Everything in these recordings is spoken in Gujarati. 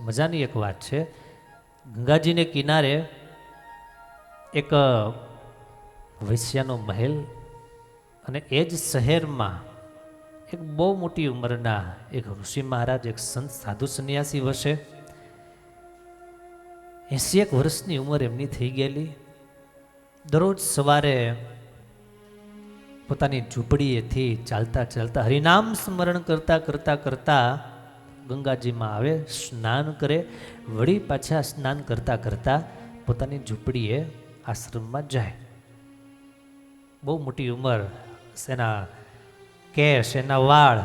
મજાની એક વાત છે. ગંગાજીને કિનારે એક વૈશ્યાનો મહેલ, અને એ જ શહેરમાં એક બહુ મોટી ઉંમરના એક ઋષિ મહારાજ, એક સંત સાધુ સંન્યાસી વસે. 81 વર્ષની ઉંમર એમની થઈ ગયેલી. દરરોજ સવારે પોતાની ઝૂંપડીએથી ચાલતા ચાલતા હરિનામ સ્મરણ કરતા કરતા કરતા ગંગાજીમાં આવે, સ્નાન કરે, વળી પાછા સ્નાન કરતા કરતા પોતાની ઝૂંપડીએ આશ્રમમાં જાય. બહુ મોટી ઉંમર, એના કેશ, એના વાળ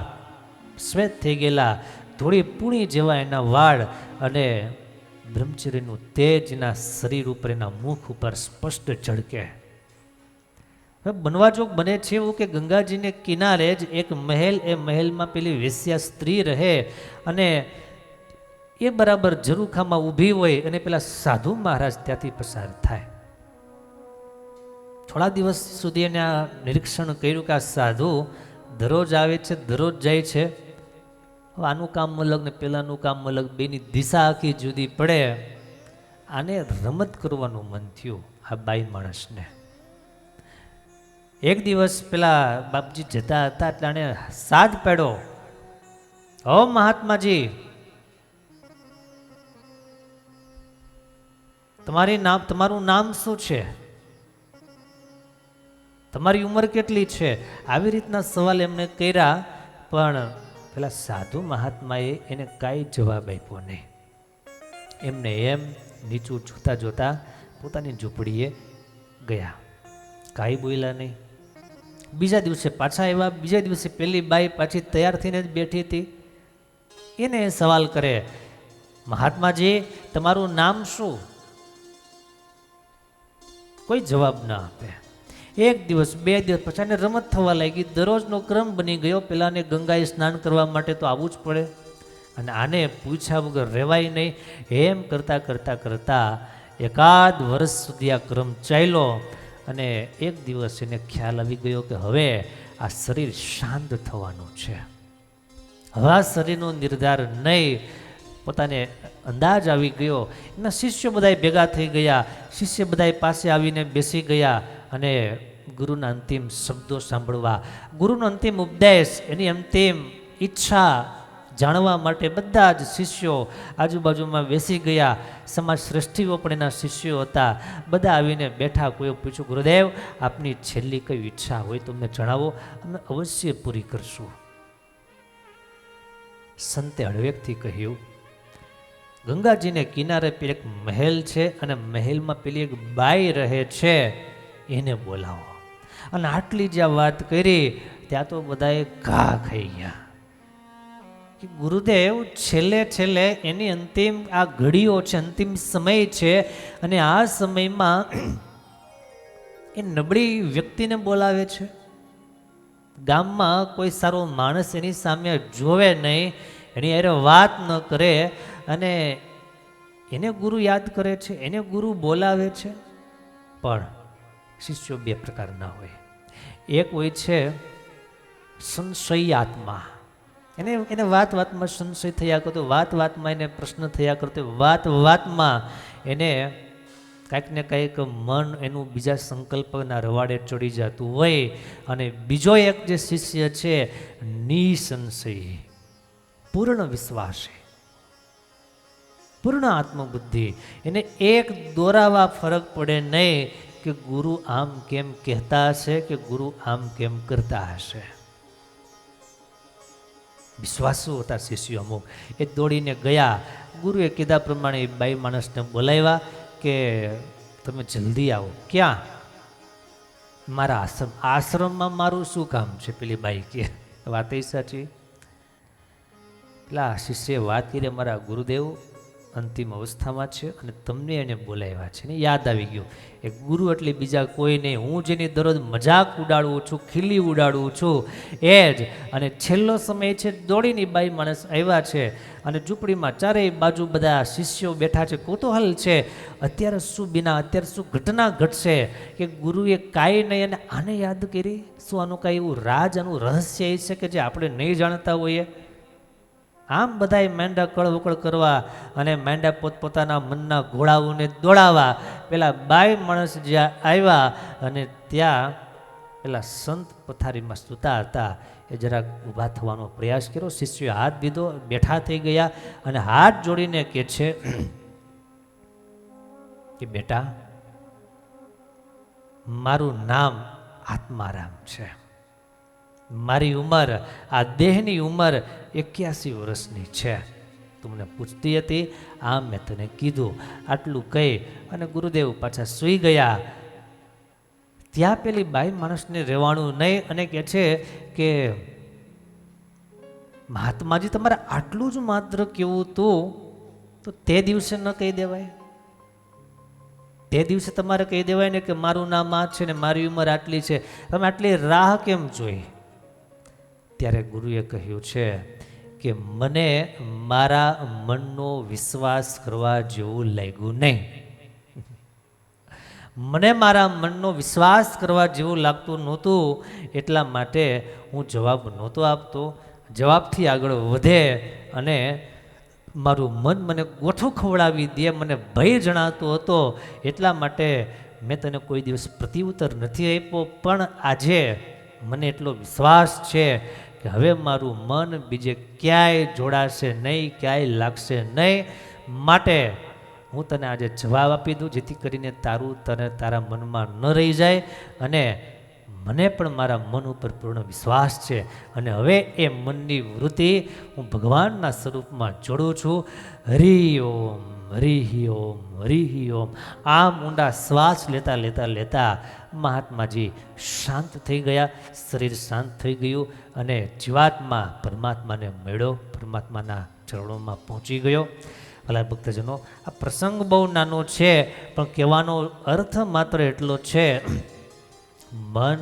શ્વેત થઈ ગયેલા, થોડી પૂણી જેવા એના વાળ, અને બ્રહ્મચર્યનું તેજ એના શરીર ઉપર, એના મુખ ઉપર સ્પષ્ટ ઝળકે. બનવા જોગ બને છે એવું કે ગંગાજીને કિનારે જ એક મહેલ, એ મહેલમાં પેલી વેશ્યા સ્ત્રી રહે, અને એ બરાબર ઝરૂખામાં ઊભી હોય, અને પેલા સાધુ મહારાજ ત્યાંથી પસાર થાય. થોડા દિવસ સુધી એને આ નિરીક્ષણ કર્યું કે આ સાધુ દરરોજ આવે છે, દરરોજ જાય છે. હવે આનું કામ અલગ ને પેલાનું કામ અલગ, બેની દિશા આખી જુદી પડે. આને રમત કરવાનું મન થયું આ બાઈ માણસને. એક દિવસ પેલા બાપજી જતા હતા એટલે આને સાદ પાડ્યો, ઓ મહાત્માજી, તમારું નામ શું છે? તમારી ઉંમર કેટલી છે? આવી રીતના સવાલ એમને કર્યા, પણ પેલા સાધુ મહાત્માએ એને કાંઈ જવાબ આપ્યો નહીં. એમને એમ નીચું જોતા જોતા પોતાની ઝૂંપડીએ ગયા, કાંઈ બોલ્યા નહીં. બીજા દિવસે પાછા આવ્યા. બીજા દિવસે પેલી બાઈ પાછી તૈયાર થઈને જ બેઠી હતી. એને સવાલ કરે, મહાત્માજી, તમારું નામ શું? કોઈ જવાબ ના આપે. એક દિવસ, બે દિવસ, પછી આને રમત થવા લાગી. દરરોજનો ક્રમ બની ગયો. પેલાને ગંગાએ સ્નાન કરવા માટે તો આવવું જ પડે, અને આને પૂછ્યા વગર રહેવાય નહીં. એમ કરતાં કરતાં કરતાં એકાદ વર્ષ સુધી આ ક્રમ ચાલ્યો, અને એક દિવસ એને ખ્યાલ આવી ગયો કે હવે આ શરીર શાંત થવાનું છે. હવે આ શરીરનો નિર્ધાર નહીં. પોતાને અંદાજ આવી ગયો. એના શિષ્યો બધા ભેગા થઈ ગયા. શિષ્ય બધા પાસે આવીને બેસી ગયા, અને ગુરુના અંતિમ શબ્દો સાંભળવા, ગુરુનો અંતિમ ઉપદેશ, એની અંતિમ ઈચ્છા જાણવા માટે બધા જ શિષ્યો આજુબાજુમાં બેસી ગયા. સમાજ શ્રેષ્ઠીઓ પણ એના શિષ્યો હતા. બધા આવીને બેઠા. કોઈ પૂછ્યું, ગુરુદેવ, આપની છેલ્લી કઈ ઈચ્છા હોય તો અમને જણાવો, અમે અવશ્ય પૂરી કરશું. સંતે હળવેકથી કહ્યું, ગંગાજીને કિનારે એક મહેલ છે, અને મહેલમાં પેલી એક બાઈ રહે છે, એને બોલાવો. અને આટલી જ્યાં વાત કરી ત્યાં તો બધાએ ઘા ખાઈ ગયા કે ગુરુદેવ, છેલ્લે છેલ્લે એની અંતિમ આ ઘડીઓ છે, અંતિમ સમય છે, અને આ સમયમાં એ નબળી વ્યક્તિને બોલાવે છે. ગામમાં કોઈ સારો માણસ એની સામે જોવે નહીં, એની અરે વાત ન કરે, અને એને ગુરુ યાદ કરે છે, એને ગુરુ બોલાવે છે. પણ શિષ્યો બે પ્રકારના હોય. એક હોય છે સંશયી આત્મા. એને વાત વાતમાં સંશય થયા કરતો, વાત વાતમાં એને પ્રશ્ન થયા કરતો, વાત વાતમાં એને કાંઈક ને કાંઈક મન એનું બીજા સંકલ્પના રવાડે ચડી જતું હોય. અને બીજો એક જે શિષ્ય છે નિસંશયી, પૂર્ણ વિશ્વાસી, પૂર્ણ આત્મબુદ્ધિ. એને એક દોરાવા ફરક પડે નહીં કે ગુરુ આમ કેમ કહેતા હશે, કે ગુરુ આમ કેમ કરતા હશે. વિશ્વાસુ હતા શિષ્યો અમુક. એ દોડીને ગયા. ગુરુએ કીધા પ્રમાણે એ બાઈ માણસને બોલાવ્યા કે તમે જલ્દી આવો. ક્યાં? મારા આશ્રમ. આશ્રમમાં મારું શું કામ છે? પેલી બાઈ કે. વાત એ સાચી. પેલા શિષ્યએ વાત કરી, મારા ગુરુદેવ અંતિમ અવસ્થામાં છે, અને તમને એને બોલાવ્યા છે. ને યાદ આવી ગયું, એ ગુરુ એટલે બીજા કોઈ નહીં, હું જેની દરરોજ મજાક ઉડાડું છું, ખીલી ઉડાડું છું, એ જ. અને છેલ્લો સમય છે, દોડીને બાઈ માણસ આવ્યા છે, અને ઝૂંપડીમાં ચારેય બાજુ બધા શિષ્યો બેઠા છે. કૌતૂહલ છે, અત્યારે શું બીના, અત્યારે શું ઘટના ઘટશે, કે ગુરુએ કાંઈ નહીં અને આને યાદ કરી. શું આનું કાંઈ એવું રાજ, આનું રહસ્ય એ છે કે જે આપણે નહીં જાણતા હોઈએ? આમ બધાય માંડા કળવકળ કરવા અને માંડા પોતપોતાના મનના ઘોડાઓને દોડાવવા. પેલા બાઈ માણસ જ્યાં આવ્યા અને ત્યાં પેલા સંત પથારીમાં સૂતા હતા એ જરાક ઊભા થવાનો પ્રયાસ કર્યો. શિષ્યોએ હાથ દીધો, બેઠા થઈ ગયા અને હાથ જોડીને કહે છે કે બેટા, મારું નામ આત્મારામ છે. મારી ઉંમર, આ દેહની ઉંમર 81 વર્ષની છે. તું મને પૂછતી હતી, આમ મેં તને કીધું. આટલું કહી અને ગુરુદેવ પાછા સૂઈ ગયા. ત્યાં પેલી બાઈ માણસને રહેવાનું નહીં અને કહે છે કે મહાત્માજી, તમારે આટલું જ માત્ર કેવું હતું તો તે દિવસે ન કહી દેવાય? તે દિવસે તમારે કહી દેવાય ને કે મારું નામ આ છે ને મારી ઉંમર આટલી છે, તમે આટલી રાહ કેમ જોઈ? ત્યારે ગુરુએ કહ્યું છે કે મને મારા મનનો વિશ્વાસ કરવા જેવું લાગ્યું નહીં. મને મારા મનનો વિશ્વાસ કરવા જેવું લાગતું નહોતું, એટલા માટે હું જવાબ નહોતો આપતો. જવાબથી આગળ વધે અને મારું મન મને ગોઠું ખવડાવી દે, મને ભય જણાતો હતો, એટલા માટે મેં તને કોઈ દિવસ પ્રત્યુત્તર નથી આપ્યો. પણ આજે મને એટલો વિશ્વાસ છે કે હવે મારું મન બીજે ક્યાંય જોડાશે નહીં, ક્યાંય લાગશે નહીં. માટે હું તને આજે જવાબ આપી દઉં, જેથી કરીને તારું તને તારા મનમાં ન રહી જાય. અને મને પણ મારા મન ઉપર પૂર્ણ વિશ્વાસ છે અને હવે એ મનની વૃત્તિ હું ભગવાનના સ્વરૂપમાં જોડું છું. હરિ ઓમ, હરિ ઓમ, હરિ ઓમ. આમ ઊંડા શ્વાસ લેતા લેતા લેતા મહાત્માજી શાંત થઈ ગયા, શરીર શાંત થઈ ગયું અને જીવાત્મા પરમાત્માને મળ્યો, પરમાત્માના ચરણોમાં પહોંચી ગયો. ભલા ભક્તજનો, આ પ્રસંગ બહુ નાનો છે, પણ કહેવાનો અર્થ માત્ર એટલો છે, મન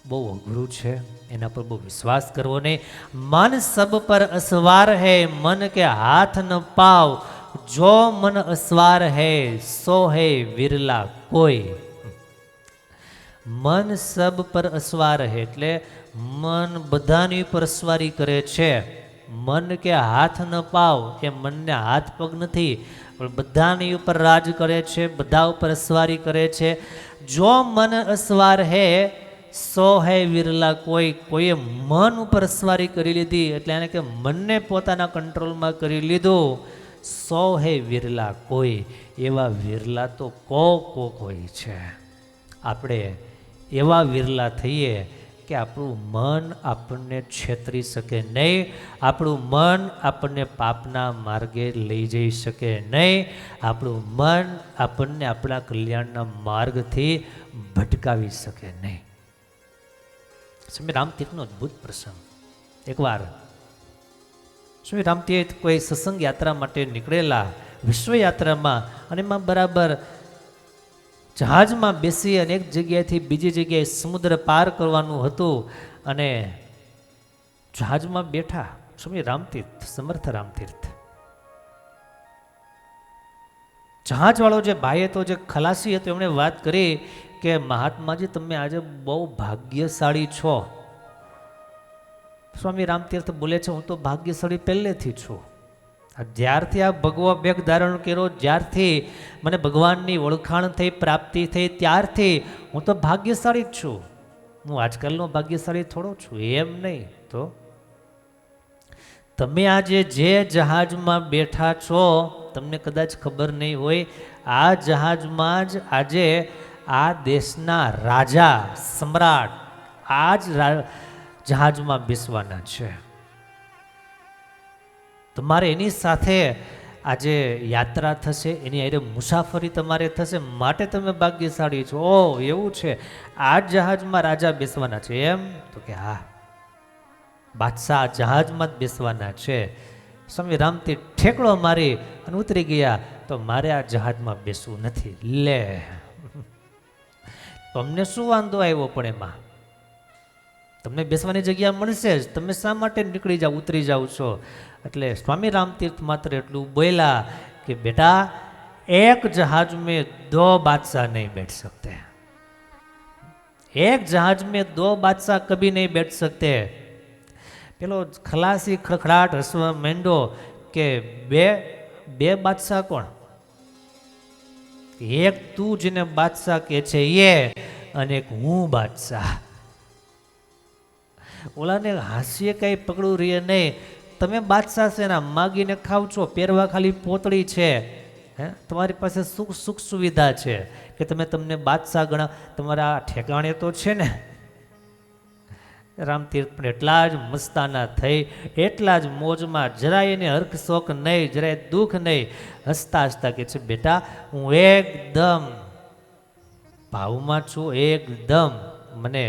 બહુ અઘરું છે, એના પર બહુ વિશ્વાસ કરવો નહીં. મન સબ પર અસવાર હૈ, મન કે હાથ ન પાવ, જો મન અસવાર હૈ સો હૈ વિરલા કોઈ. મન સબ પર અસવાર હૈ એટલે મન બધાની પર અસવારી કરે છે. મન કે હાથ ન પાવ, એ મનને હાથ પગ નથી, પણ બધાની ઉપર રાજ કરે છે, બધા ઉપર અસવારી કરે છે. જો મન અસવાર હે સો હે વિરલા કોઈ. કોઈએ મન ઉપર અસવારી કરી લીધી એટલે એને કે મનને પોતાના કંટ્રોલમાં કરી લીધું. સો હે વિરલા કોઈ, એવા વિરલા તો કોક હોય છે. આપણે એવા વિરલા થઈએ કે આપણું મન આપણને છેતરી શકે નહીં, આપણું મન આપણને પાપના માર્ગે લઈ જઈ શકે નહીં, આપણું મન આપણને આપણા કલ્યાણના માર્ગથી ભટકાવી શકે નહીં. સ્વામી રામતીર્થનો અદ્ભુત પ્રસંગ. એકવાર સ્વામી રામતીર્થ કોઈ સત્સંગ યાત્રા માટે નીકળેલા, વિશ્વયાત્રામાં, અને એમાં બરાબર જહાજમાં બેસી અને એક જગ્યાએથી બીજી જગ્યાએ સમુદ્ર પાર કરવાનું હતું અને જહાજમાં બેઠા સ્વામી રામતીર્થ, સમર્થ રામતીર્થ. જહાજવાળો જે ભાઈ હતો, જે ખલાસી હતો, એમણે વાત કરી કે મહાત્માજી, તમે આજે બહુ ભાગ્યશાળી છો. સ્વામી રામતીર્થ બોલે છે, હું તો ભાગ્યશાળી પહેલેથી છું. જ્યારથી આ ભગવો બેગ ધારણ કર્યો, જ્યારથી મને ભગવાનની ઓળખાણ થઈ, પ્રાપ્તિ થઈ, ત્યારથી હું તો ભાગ્યશાળી જ છું. હું આજકાલનો ભાગ્યશાળી થોડો છું, એમ નહીં. તો તમે આજે જે જહાજમાં બેઠા છો, તમને કદાચ ખબર નહીં હોય, આ જહાજમાં જ આજે આ દેશના રાજા, સમ્રાટ આ જ જહાજમાં બેસવાના છે. તમારે એની સાથે આજે યાત્રા થશે, એની હારે મુસાફરી તમારે થશે, માટે તમે ભાગ્યશાળી છો. ઓ એવું છે, આ જહાજમાં રાજા બેસવાના છે એમ? તો કે હા, બાદશાહ જહાજમાં જ બેસવાના છે. સ્વામી રામતીર્થ ઠેકડો મારી અને ઉતરી ગયા. તો મારે આ જહાજમાં બેસવું નથી. લે, તમને શું વાંધો આવ્યો? પણ એમાં તમને બેસવાની જગ્યા મળશે જ, તમે શા માટે નીકળી જાઓ, ઉતરી જાઓ છો? એટલે સ્વામી રામતીર્થ માત્ર એટલું બોલ્યા કે બેટા, એક જહાજ में 2 बादशाह नहीं बैठ सकते, एक जहाज में 2 बादशाह कभी नहीं बैठ सकते. પેલો ખલાસી ખડખડાટ હસવા માંડ્યો કે બે બે બાદશાહ કોણ? એક તું જેને બાદશાહ કે છે એ, અને એક હું બાદશાહ. ઓલાને હાસ્ય કઈ પકડું રહે નહીં. તમે બાદશાહ છે ને માગીને ખાવ છો, પહેરવા ખાલી પોતળી છે, હે તમારી પાસે સુખ સુખ સુવિધા છે કે તમે તમને બાદશાહ ગણા, તમારા ઠેકાણે તો છે ને. રામતીર્થ પણ એટલા જ મસ્તાના થઈ, એટલા જ મોજમાં, જરાય એને હર્ખ શોખ નહીં, જરાય દુઃખ નહીં. હસતા હસતા કે છે બેટા હું એકદમ ભાવમાં છું, એકદમ મને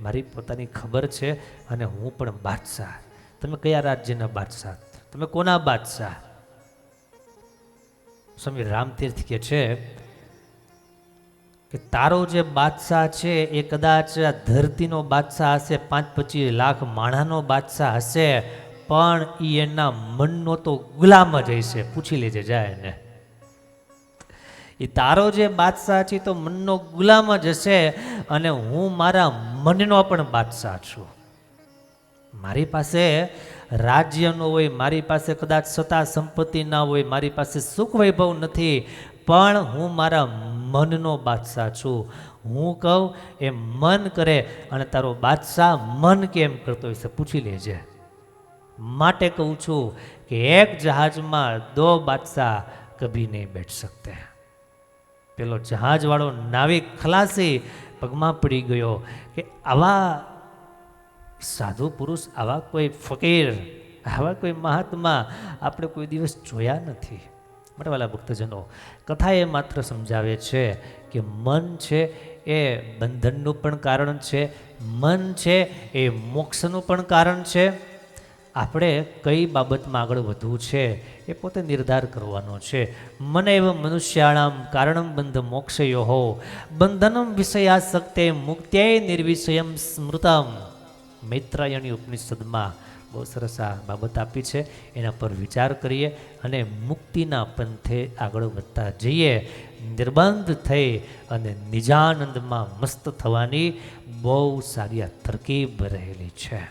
મારી પોતાની ખબર છે, અને હું પણ બાદશાહ. તમે કયા રાજ્યના બાદશાહ? તમે કોના બાદશાહ? સ્વામી રામતીર્થ કે છે કે તારો જે બાદશાહ છે એ કદાચ ધરતીનો બાદશાહ હશે, 5-25 લાખ માણાનો બાદશાહ હશે, પણ એ એના મનનો તો ગુલામ જ હશે. પૂછી લેજે જાય ને. એ તારો જે બાદશાહ છે તો મનનો ગુલામ જ હશે, અને હું મારા મનનો પણ બાદશાહ છું. મારી પાસે રાજ્ય ન હોય, મારી પાસે કદાચ સત્તા સંપત્તિ ના હોય, મારી પાસે સુખ વૈભવ નથી, પણ હું મારા મનનો બાદશાહ છું. હું કહું એ મન કરે, અને તારો બાદશાહ મન કેમ કરતો હશે પૂછી લેજે. માટે કહું છું કે એક જહાજમાં 2 બાદશાહ કભી નહીં બેઠ सकते. પેલો જહાજવાળો નાવિક ખલાસી પગમાં પડી ગયો કે આવા સાધુ પુરુષ, આવા કોઈ ફકીર, આવા કોઈ મહાત્મા આપણે કોઈ દિવસ જોયા નથી. માટે વાલા ભક્તજનો, કથા એ માત્ર સમજાવે છે કે મન છે એ બંધનનું પણ કારણ છે, મન છે એ મોક્ષનું પણ કારણ છે. આપણે કઈ બાબતમાં આગળ વધવું છે એ પોતે નિર્ધાર કરવાનો છે. મને એવ મનુષ્યાણામ કારણમ બંધ મોક્ષયો બંધનમ વિષયાસક્તે મુક્ત્યય નિર્વિષયમ સ્મૃતમ. મૈત્રાયણી ઉપનિષદમાં બહુ સરસ આ બાબત આપી છે. એના પર વિચાર કરીએ અને મુક્તિના પંથે આગળ વધતા જઈએ. નિર્બંધ થઈ અને નિજાનંદમાં મસ્ત થવાની બહુ સારી આ તરકીબ રહેલી છે.